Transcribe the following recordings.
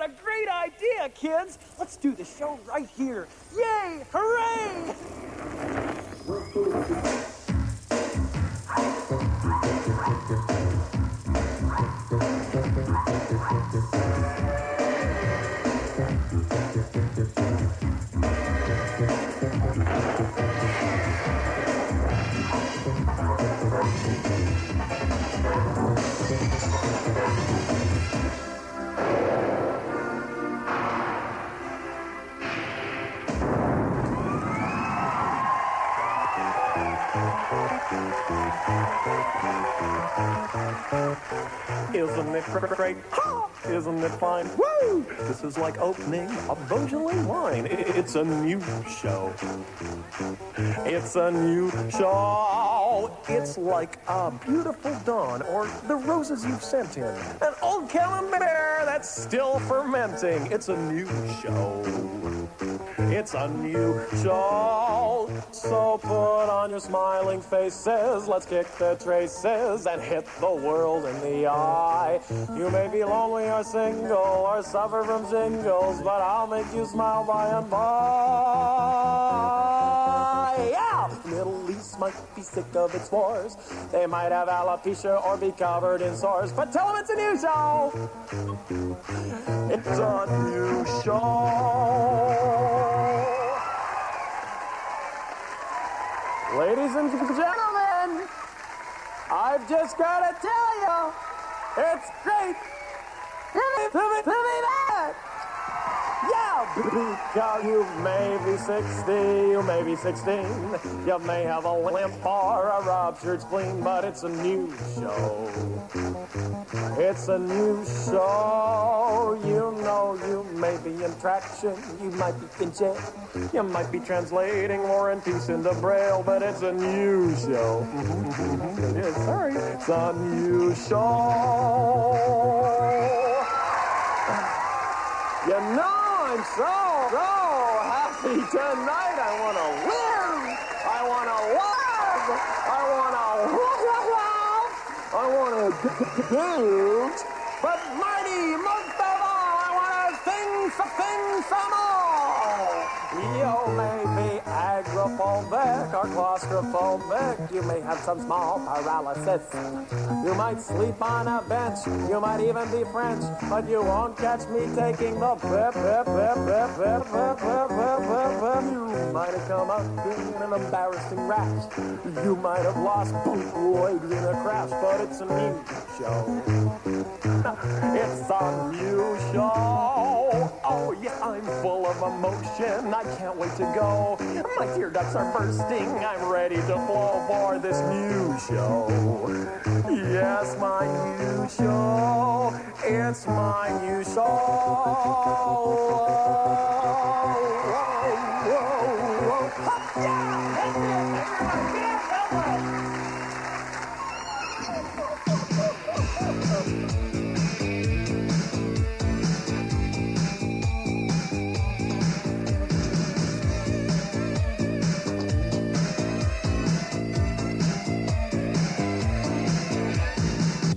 got a great idea, kids. Let's do the show right here. Yay! Hooray! Isn't it great? Ha! Isn't it fine? Woo! This is like opening a Beaujolais wine. It's a new show. It's a new show. It's like a beautiful dawn or the roses you've sent in. An old camembert that's still fermenting. It's a new show. It's a new show. So put on your smiling faces. Let's kick the traces and hit the world in the eye. You may be lonely or single or suffer from shingles, but I'll make you smile by and by. Yeah! Middle East might be sick of its wars. They might have alopecia or be covered in sores, but tell them it's a new show. It's a new show. Ladies and gentlemen, I've just got to tell you, it's great to be back. Yeah, because you may be 60, you may be 16, you may have a limp or a ruptured spleen, but it's a new show. It's a new show. You know you may be in traction, you might be in jail, you might be translating War and Peace into Braille, but it's a new show. Sorry, it's a new show. You know I'm so happy tonight. I want to win. I want to love. I want to dance. But mighty, most of all, I want to sing some more. You may be agoraphobic or claustrophobic. You may have some small paralysis. You might sleep on a bench. You might even be French. But you won't catch me taking the pip. You might have come up in an embarrassing rash. You might have lost both legs in a crash. But it's a new show. It's a new show. Oh, yeah, I'm full of emotion. I can't wait to go. My tear ducts are bursting. I'm ready to flow for this new show. Yes, my new show. It's my new show.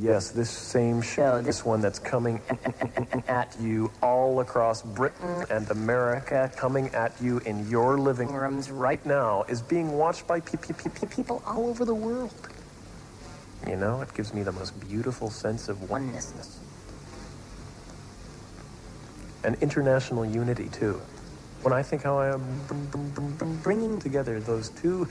Yes, this same show, this one that's coming at you all across Britain and America, coming at you in your living rooms right now, is being watched by people all over the world. You know, it gives me the most beautiful sense of oneness. And international unity, too. When I think how I am bringing together those two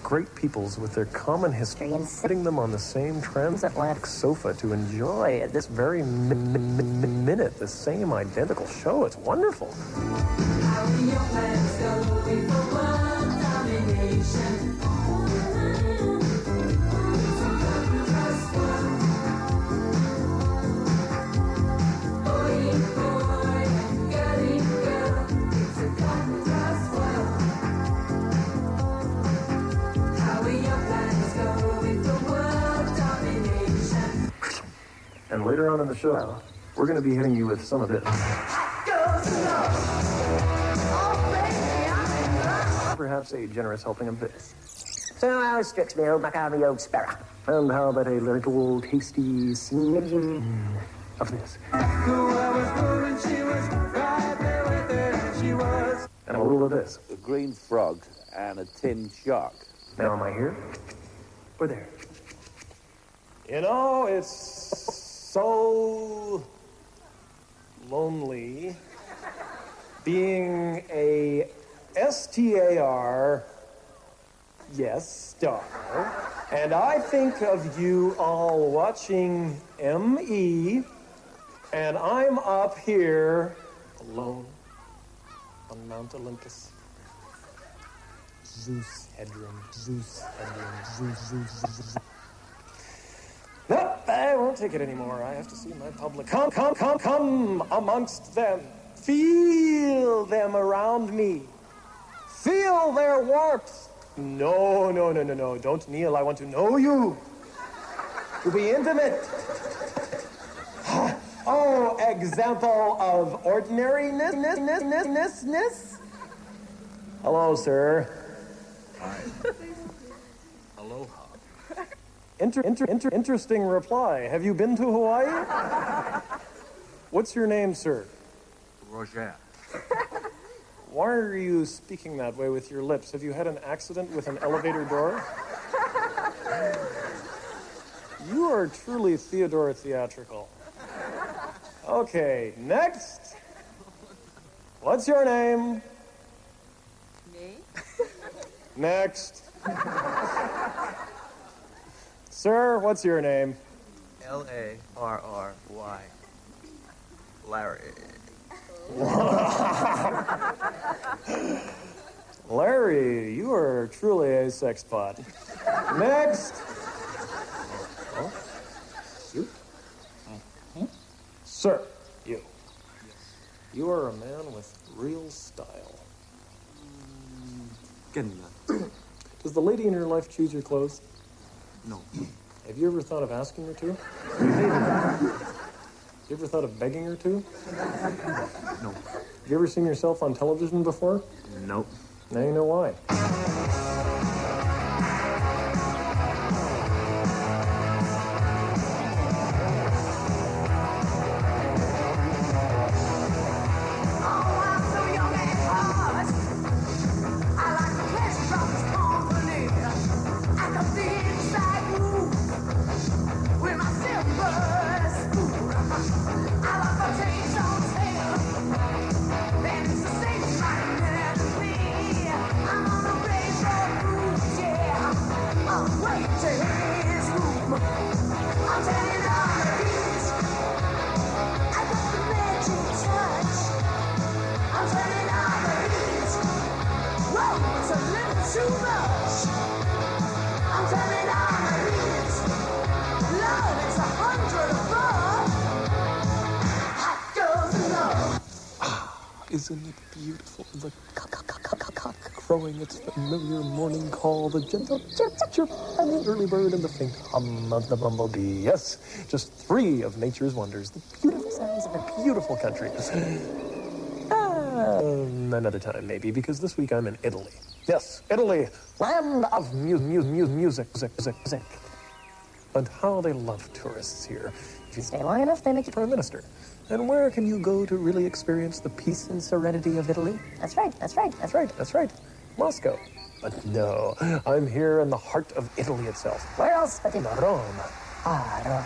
great peoples with their common history and sitting them on the same transatlantic sofa to enjoy at this very minute the same identical show. It's wonderful. How will your plans go for world domination? And later on in the show, we're going to be hitting you with some of this. Perhaps a generous helping of this. So how strips me old macabre old sparrow? And how about a little tasty smidgen of this? Whoever's total of this. A green frog and a tin shark. Now, am I here? Or there? You know, it's so lonely being a STAR, yes, star, and I think of you all watching ME, and I'm up here alone on Mount Olympus. Zeus, Headroom, Zeus, Headroom, Zeus. Nope, I won't take it anymore. I have to see my public. Come amongst them. Feel them around me. Feel their warmth. No. Don't kneel. I want to know you. To be intimate. Oh, example of ordinariness. Hello, sir. Hi. Aloha. Interesting reply. Have you been to Hawaii? What's your name, sir? Roger. Why are you speaking that way with your lips? Have you had an accident with an elevator door? You are truly Theodore theatrical. Okay, next. What's your name? Me? Next. Sir, what's your name? Larry. Larry. Larry, you are truly a sex pot. Next. Oh, you? Sir, you. You are a man with real style. Does the lady in your life choose your clothes? No. Have you ever thought of asking her to? You ever thought of begging her to? No. Have you ever seen yourself on television before? Nope. Now you know why. Isn't it beautiful? The cock crowing its familiar morning call, the gentle chirp and the early bird and the faint hum of the bumblebee. Yes, just three of nature's wonders, the beautiful sounds of a beautiful country. Another time, maybe, because this week I'm in Italy. Yes, Italy, land of music. And how they love tourists here. If you stay long enough, they make you prime minister. And where can you go to really experience the peace and serenity of Italy? That's right. Moscow. But no, I'm here in the heart of Italy itself. Where else but in Rome? Rome.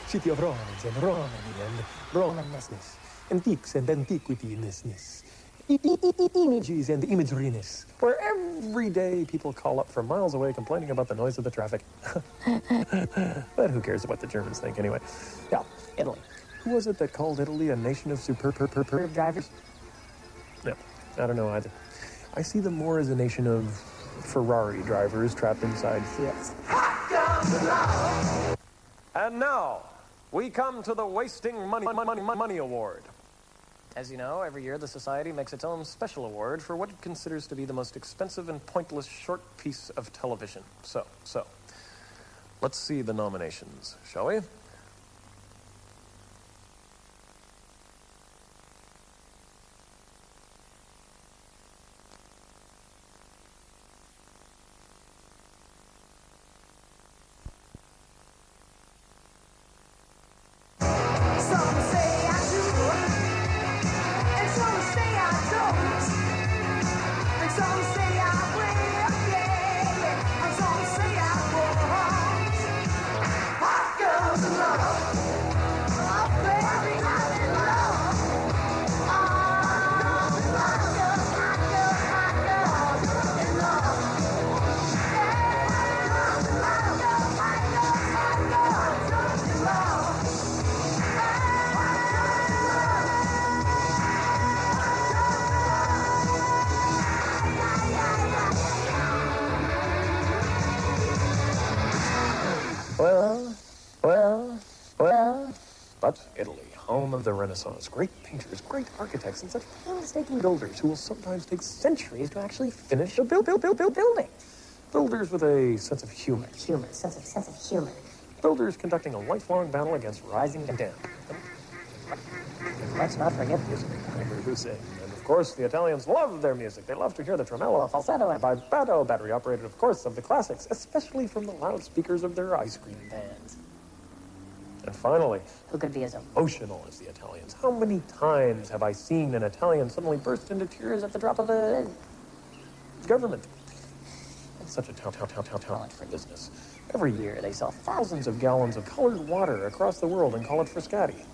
City of Romans and Romani and Romanesness. Antiques and antiquity-ness. Images and imagery-ness. Where every day people call up from miles away complaining about the noise of the traffic. But who cares what the Germans think anyway? Yeah, Italy. Who was it that called Italy a nation of superb drivers? No, I don't know either. I see them more as a nation of Ferrari drivers trapped inside Fiats. And now, we come to the Wasting Money Award. As you know, every year the Society makes its own special award for what it considers to be the most expensive and pointless short piece of television. So, let's see the nominations, shall we? of the Renaissance. Great painters, great architects, and such painstaking builders who will sometimes take centuries to actually finish a building. Builders with a sense of humor. Sense of humor. Builders conducting a lifelong battle against rising damp. Let's not forget music. Who sing. And of course, the Italians love their music. They love to hear the tremolo, falsetto, and vibrato, battery operated, of course, of the classics, especially from the loudspeakers of their ice cream vans. And finally, Who could be as emotional as the Italians. How many times have I seen an Italian suddenly burst into tears at the drop of a government? It's such a talent for business. Every year they sell thousands of gallons of colored water across the world and call it Frascati.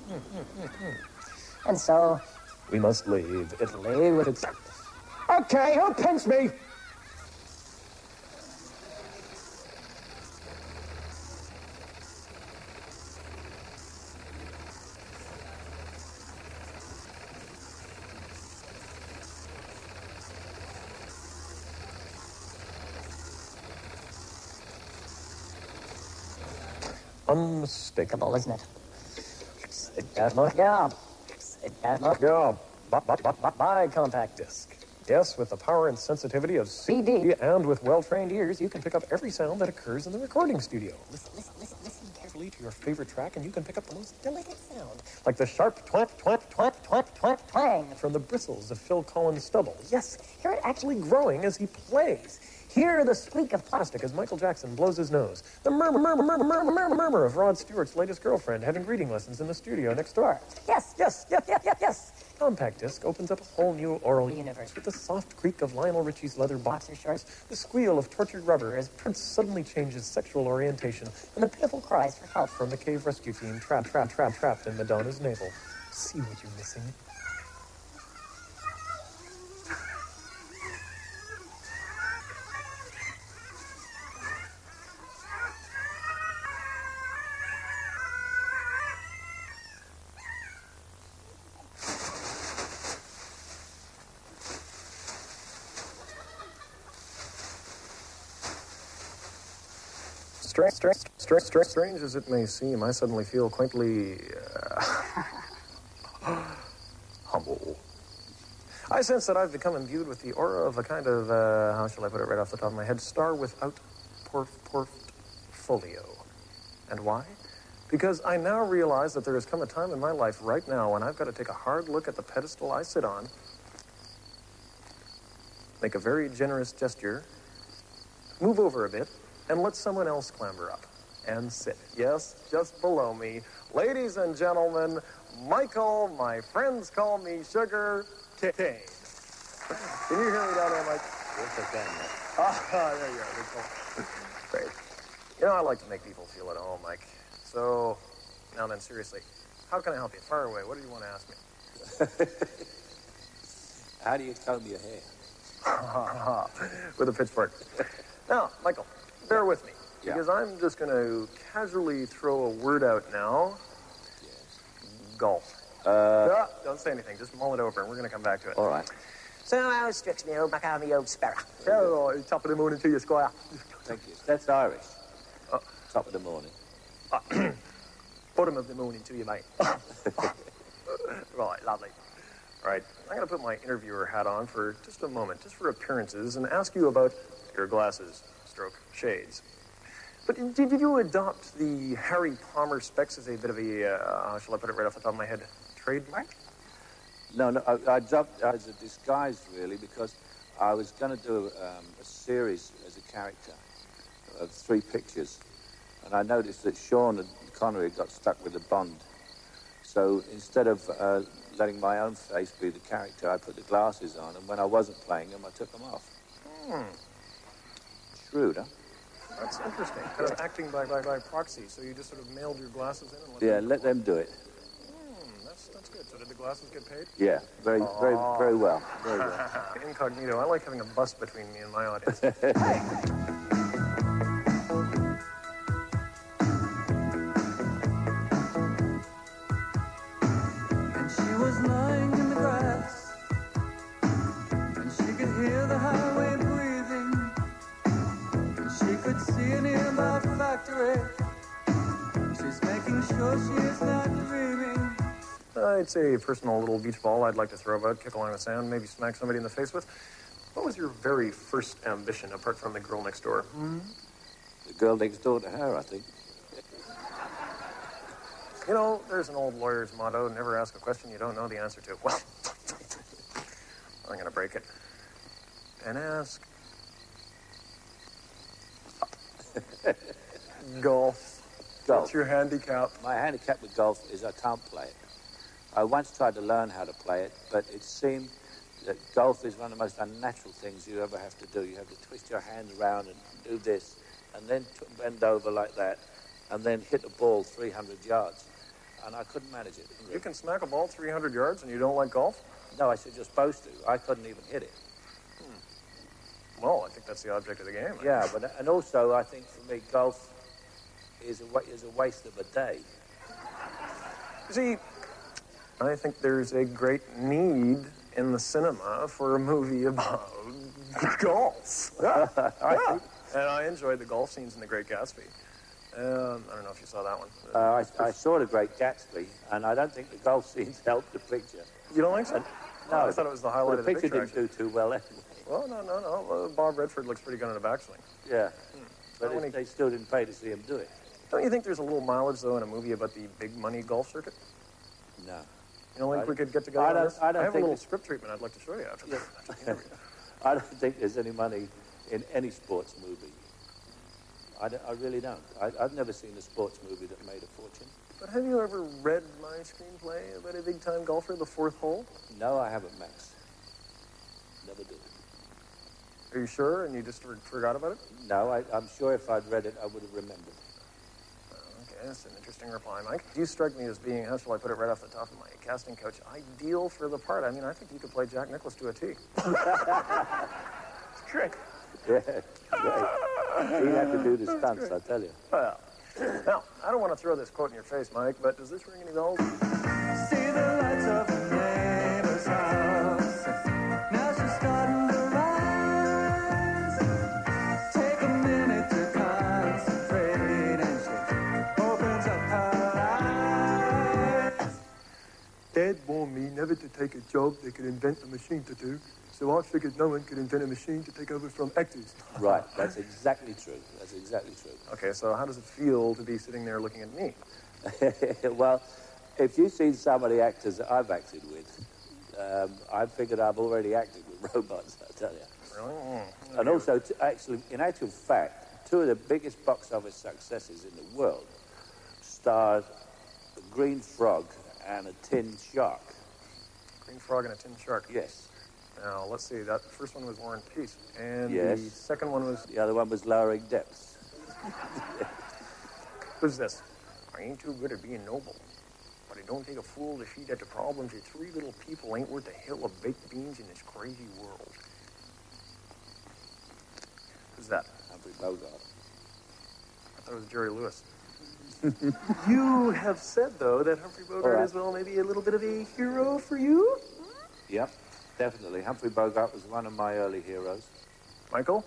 And so, We must leave Italy with its... okay, who pinched me? Unmistakable. Isn't it? Yeah. Buy compact disc. Yes, with the power and sensitivity of CD, and with well-trained ears, you can pick up every sound that occurs in the recording studio. Listen carefully to your favorite track, and you can pick up the most delicate sound, like the sharp twat, twat, twat, twat, twat, twang from the bristles of Phil Collins' stubble. Yes, hear it actually growing as he plays. Hear the squeak of plastic as Michael Jackson blows his nose. The murmur of Rod Stewart's latest girlfriend having reading lessons in the studio next door. Yes. Compact disc opens up a whole new oral universe with the soft creak of Lionel Richie's leather boxer shorts, the squeal of tortured rubber as Prince suddenly changes sexual orientation, and the pitiful cries for help from the cave rescue team trapped in Madonna's navel. See what you're missing. Strange as it may seem, I suddenly feel quaintly humble. I sense that I've become imbued with the aura of a kind of, how shall I put it right off the top of my head, star without portfolio. And why? Because I now realize that there has come a time in my life right now when I've got to take a hard look at the pedestal I sit on, make a very generous gesture, move over a bit, and let someone else clamber up and sit. Yes, just below me. Ladies and gentlemen, Michael, my friends call me Sugar, Caine. Can you hear me down there, Mike? Yes, I can. There you are. Great. You know, I like to make people feel at home, Mike. So, now then, seriously, how can I help you? Fire away. What do you want to ask me? How do you comb your hair? With a pitchfork. Now, Michael, bear with me. Yeah. Because I'm just going to casually throw a word out now. Yes. Golf. Don't say anything. Just mull it over, and we're going to come back to it. All right. So how strikes me, old Macavity, old sparrow. Oh, top of the morning to you, Squire. Thank you. That's Irish. Top of the morning. Bottom of the morning to you, mate. Right, lovely. All right, I'm going to put my interviewer hat on for just a moment, just for appearances, and ask you about your glasses, stroke, shades. But did you adopt the Harry Palmer specs as a bit of a, how shall I put it right off the top of my head, trademark? No, I dropped as a disguise, really, because I was going to do a series as a character of 3 pictures. And I noticed that Sean and Connery got stuck with the Bond. So instead of letting my own face be the character, I put the glasses on, and when I wasn't playing them, I took them off. Shrewd, huh? That's interesting. Kind of acting by proxy. So you just sort of mailed your glasses in and Let them do it. That's good. So did the glasses get paid? Yeah, very well. Very well. Incognito. I like having a bus between me and my audience. And she was lying in the grass, and she could hear the highway breathing, and she could see a nearby factory. She's making sure she is not dreaming. It's a personal little beach ball I'd like to throw about, kick along the sand, maybe smack somebody in the face with. What was your very first ambition, apart from the girl next door? The girl next door to her, I think. You know, there's an old lawyer's motto, never ask a question you don't know the answer to. Well, I'm going to break it. And ask. Golf. What's your handicap? My handicap with golf is I can't play it. I once tried to learn how to play it, but it seemed that golf is one of the most unnatural things you ever have to do. You have to twist your hand around and do this, and then bend over like that, and then hit a ball 300 yards. And I couldn't manage it. Really. You can smack a ball 300 yards and you don't like golf? No, I said you're supposed to. I couldn't even hit it. Well, I think that's the object of the game. Yeah, and also I think for me golf is a waste of a day. See, I think there's a great need in the cinema for a movie about golf. Yeah. And I enjoyed the golf scenes in The Great Gatsby. I don't know if you saw that one. I saw The Great Gatsby, and I don't think the golf scenes helped the picture. You don't think so? No, I thought it was the highlight of the picture. The picture didn't do too well anyway. Well, no. Bob Redford looks pretty good in a backswing. Yeah, but they still didn't pay to see him do it. Don't you think there's a little mileage, though, in a movie about the big money golf circuit? No. You don't think we could get together on this? I have a little script treatment I'd like to show you after the interview. I don't think there's any money in any sports movie. I really don't. I've never seen a sports movie that made a fortune. But have you ever read my screenplay about a big-time golfer, The Fourth Hole? No, I haven't, Max. Never did. Are you sure? And you just forgot about it? No, I'm sure if I'd read it, I would have remembered. Okay, that's an interesting reply, Mike. You strike me as being, how shall I put it right off the top of my casting couch, ideal for the part. I mean, I think you could play Jack Nicklaus to a T. It's great. Yeah, great. He'd have to do the stunts, I tell you. Well, now, I don't want to throw this quote in your face, Mike, but does this ring any bells? See the lights of the neighbor's house. Now she's starting to rise. Take a minute to concentrate, and she opens up her eyes. Dad warned me never to take a job they could invent a machine to do, so I figured no one could invent a machine to take over from actors. Right, that's exactly true. That's exactly true. Okay, so how does it feel to be sitting there looking at me? Well, if you've seen some of the actors that I've acted with, I figured I've already acted with robots, I tell you. Really? And also, actually, in actual fact, two of the biggest box office successes in the world starred a green frog and a tin shark. Green frog and a tin shark. Yes. Now, let's see. That first one was War and Peace. And Yes. the second one was... The other one was Lowering Depths. Who's this? I ain't too good at being noble, but it don't take a fool to see that the problems of three little people ain't worth a hill of baked beans in this crazy world. Who's that? Humphrey Bogart. I thought it was Jerry Lewis. You have said, though, that Humphrey Bogart is, well, maybe a little bit of a hero for you? Yep, definitely. Humphrey Bogart was one of my early heroes. Michael,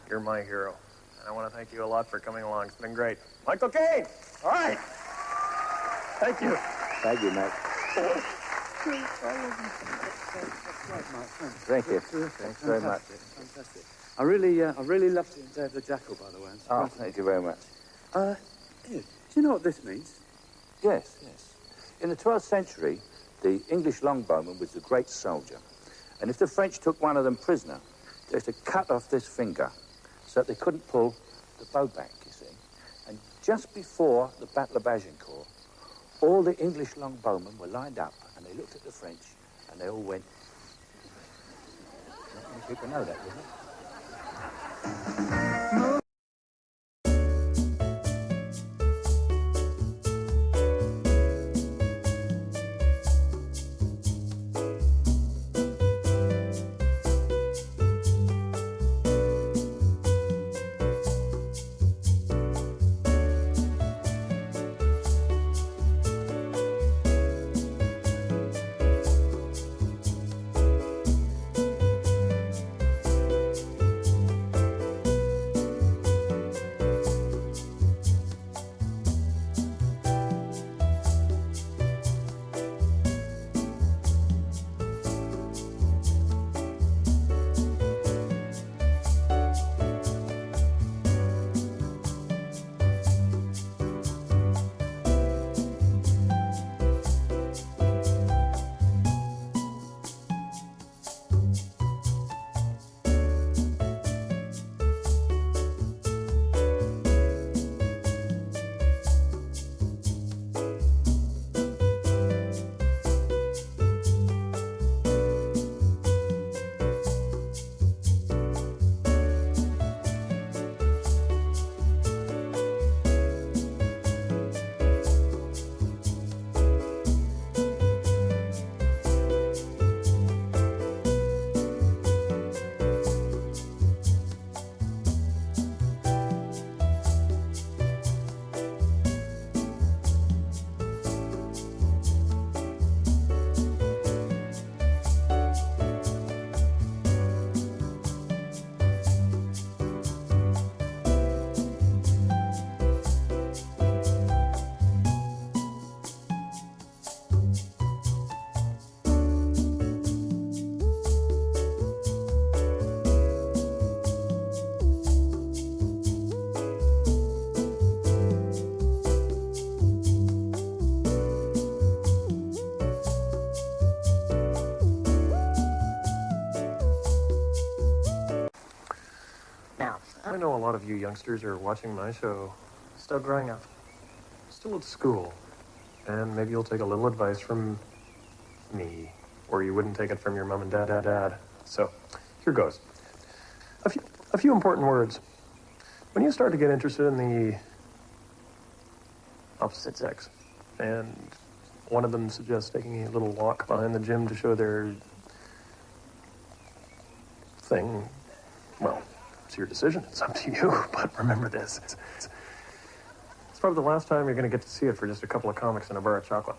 you're my hero. And I want to thank you a lot for coming along. It's been great. Michael Caine! All right. Thank you. Thank you, Matt. Thank you. Thanks very much. Fantastic. I really loved it in Day of the Jackal, by the way. Oh, thank you very much. Ian, do you know what this means? Yes, yes. In the 12th century, the English longbowman was a great soldier. And if the French took one of them prisoner, they had to cut off this finger so that they couldn't pull the bow back, you see. And just before the Battle of Agincourt, all the English longbowmen were lined up and they looked at the French and they all went. Not many people know that, do they? know a lot of you youngsters are watching my show still growing up, still at school, and maybe you'll take a little advice from me, or you wouldn't take it from your mom and dad. So, here goes. A few important words. When you start to get interested in the opposite sex, and one of them suggests taking a little walk behind the gym to show their thing, well, it's your decision. It's up to you. But remember this. It's probably the last time you're going to get to see it for just a couple of comics and a bar of chocolate.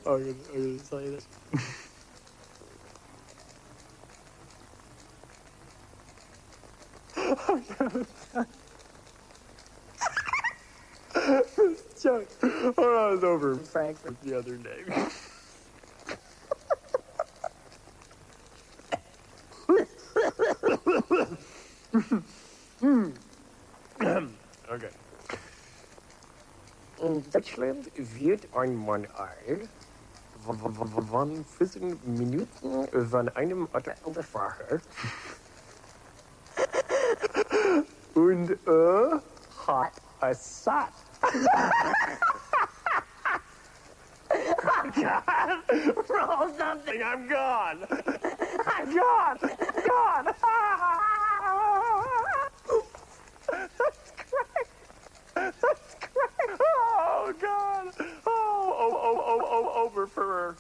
I'm going to tell you this. Joke. Oh, I was over in Frankfurt the other day. Okay. In Deutschland wird einmal von 15 Minuten von einem Autofahrer und hat satt. I'm gone. Roll something. I'm gone. I'm gone. Gone. That's great. That's great. Oh, God. Oh, over for her.